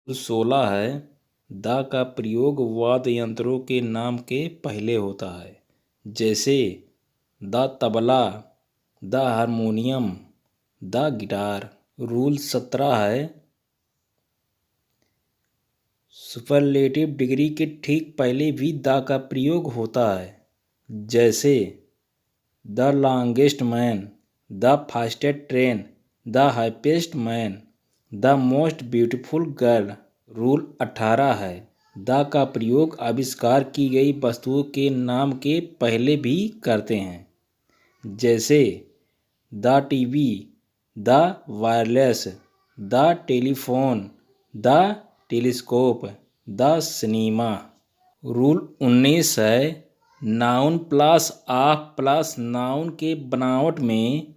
16 है। द का प्रयोग वाद्य यंत्रों के नाम के पहले होता है, जैसे the tabla, the harmonium, the guitar. Rule 17 है। सुपरलेटिव डिग्री के ठीक पहले भी द का प्रयोग होता है, जैसे the longest man, the fastest train, the happiest man, the most beautiful girl. Rule 18 है। द का प्रयोग आविष्कार की गई वस्तुओं के नाम के पहले भी करते हैं, जैसे the TV, the wireless, the telephone, the telescope, the cinema. Rule 19 है। Noun plus of plus noun के बनावट में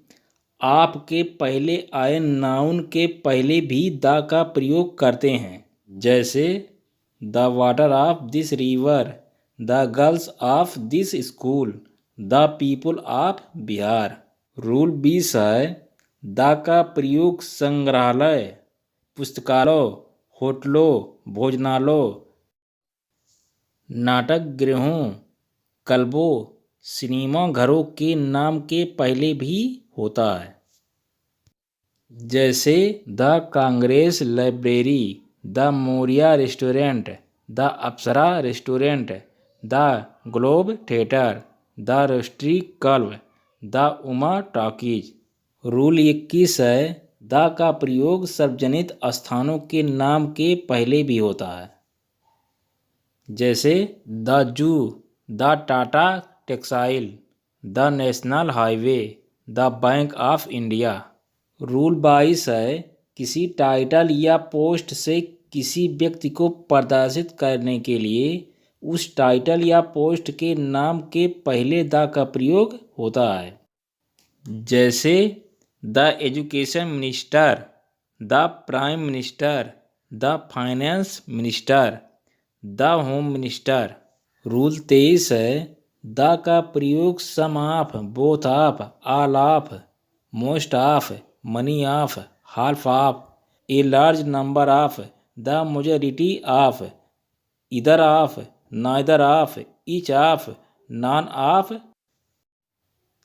आप के पहले आए नाउन के पहले भी द का प्रयोग करते हैं, जैसे the water of this river, the girls of this school, the people of Bihar. Rule 20 है। द का प्रयोग संग्रहालय, पुस्तकालय, होटलों, भोजनालयों, नाटक गृहों, क्लबों, सिनेमा घरों के नाम के पहले भी होता है, जैसे the Congress library, the Maurya restaurant, the Apsara restaurant, the Globe Theatre, the Rotary Club, the Uma talkies. Rule 21 है। द का प्रयोग सार्वजनिक स्थानों के नाम के पहले भी होता है, जैसे the zoo, the Tata textile, the national highway, the bank of India. Rule 22 है। किसी टाइटल या पोस्ट से किसी व्यक्ति को प्रदर्शित करने के लिए उस टाइटल या पोस्ट के नाम के पहले द का प्रयोग होता है, जैसे the education minister, the prime minister, the finance minister, the home minister. Rule 23 है। द का प्रयोग some of, both of, all of, most of, many of, half of, a large number of, the majority of, either of, neither of, each of, none of,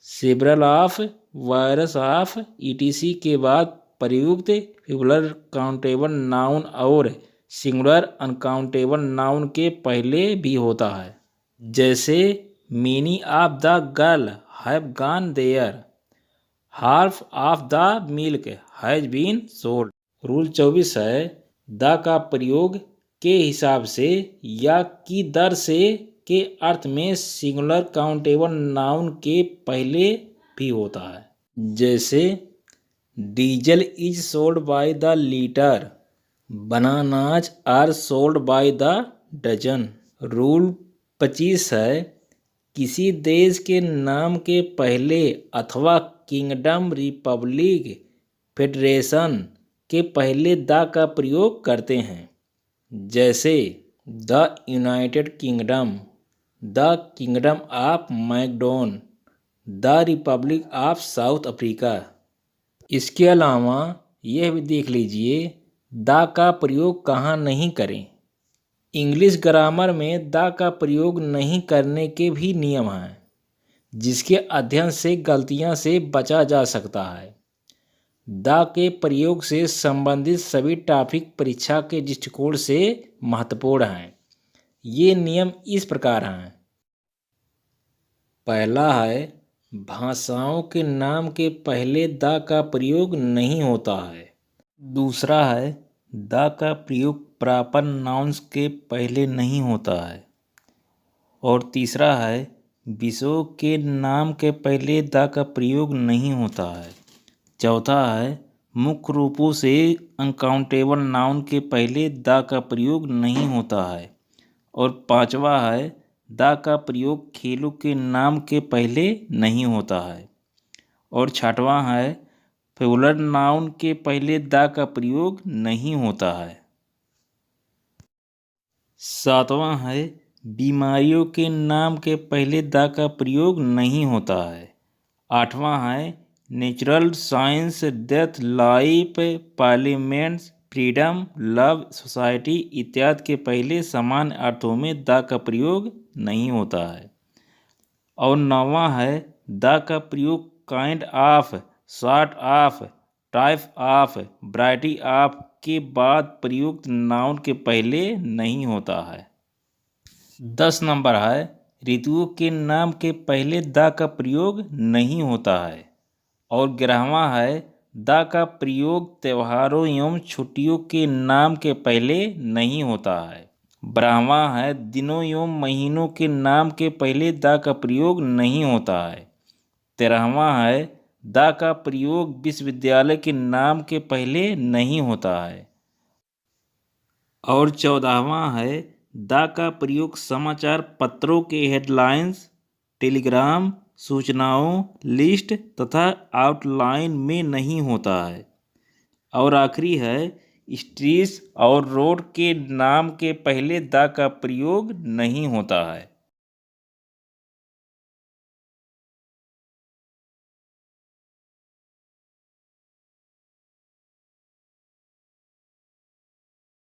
several of, various of, etc के बाद प्रयुक्त plural countable noun और singular uncountable noun के पहले भी होता है, जैसे many of the girl have gone there, half of the milk has been sold. Rule 24 है। द का प्रयोग के हिसाब से या की दर से के अर्थ में सिंगुलर काउंटेबल नाउन के पहले भी होता है, जैसे diesel is sold by the litre, bananas are sold by the dozen. Rule 25 है। किसी देश के नाम के पहले अथवा किंगडम, रिपब्लिक, फेडरेशन के पहले द का प्रयोग करते हैं, जैसे the United Kingdom, the Kingdom of Macedon, the Republic of South Africa. इसके अलावा यह भी देख लीजिए द का प्रयोग कहाँ नहीं करें। इंग्लिश ग्रामर में द का प्रयोग नहीं करने के भी नियम हैं, जिसके अध्ययन से गलतियां से बचा जा सकता है। द के प्रयोग से संबंधित सभी टॉपिक परीक्षा के दृष्टिकोण से महत्वपूर्ण हैं। ये नियम इस प्रकार हैं। पहला है, भाषाओं के नाम के पहले द का प्रयोग नहीं होता है। दूसरा है, द का प्रयोग प्रॉपर नाउन्स के पहले नहीं होता है। और तीसरा है, विषयों के नाम के पहले द का प्रयोग नहीं होता है। चौथा है, मुख्य रूपों से अनकाउंटेबल नाउन के पहले द का प्रयोग नहीं होता है। और पांचवा है, द का प्रयोग खेलों के नाम के पहले नहीं होता है। और छठवां है, प्लूरल नाउन के पहले द का प्रयोग नहीं होता है। सातवां है, बीमारियों के नाम के पहले द का प्रयोग नहीं होता है। आठवां है, natural science, death, life, parliaments, freedom, love, society इत्यादि के पहले सामान्य अर्थों में द का प्रयोग नहीं होता है। और 9वां है द का प्रयोग kind of, sort of, type of, variety of के बाद प्रयुक्त नाउन के पहले नहीं होता है। 10 नंबर है ऋतुओं के नाम के पहले द का प्रयोग नहीं होता है। और 11वां है द का प्रयोग त्योहारों एवं छुट्टियों के नाम के पहले नहीं होता है। 12वां है दिनों एवं महीनों के नाम के पहले द का प्रयोग नहीं होता है। 13वां है द का प्रयोग विश्वविद्यालय के नाम के पहले नहीं होता है। और 14वां है द का प्रयोग समाचार पत्रों के हेडलाइंस, टेलीग्राम, सूचनाओं, लिस्ट तथा आउटलाइन में नहीं होता है। और आखिरी है स्ट्रीट्स और रोड के नाम के पहले द का प्रयोग नहीं होता है।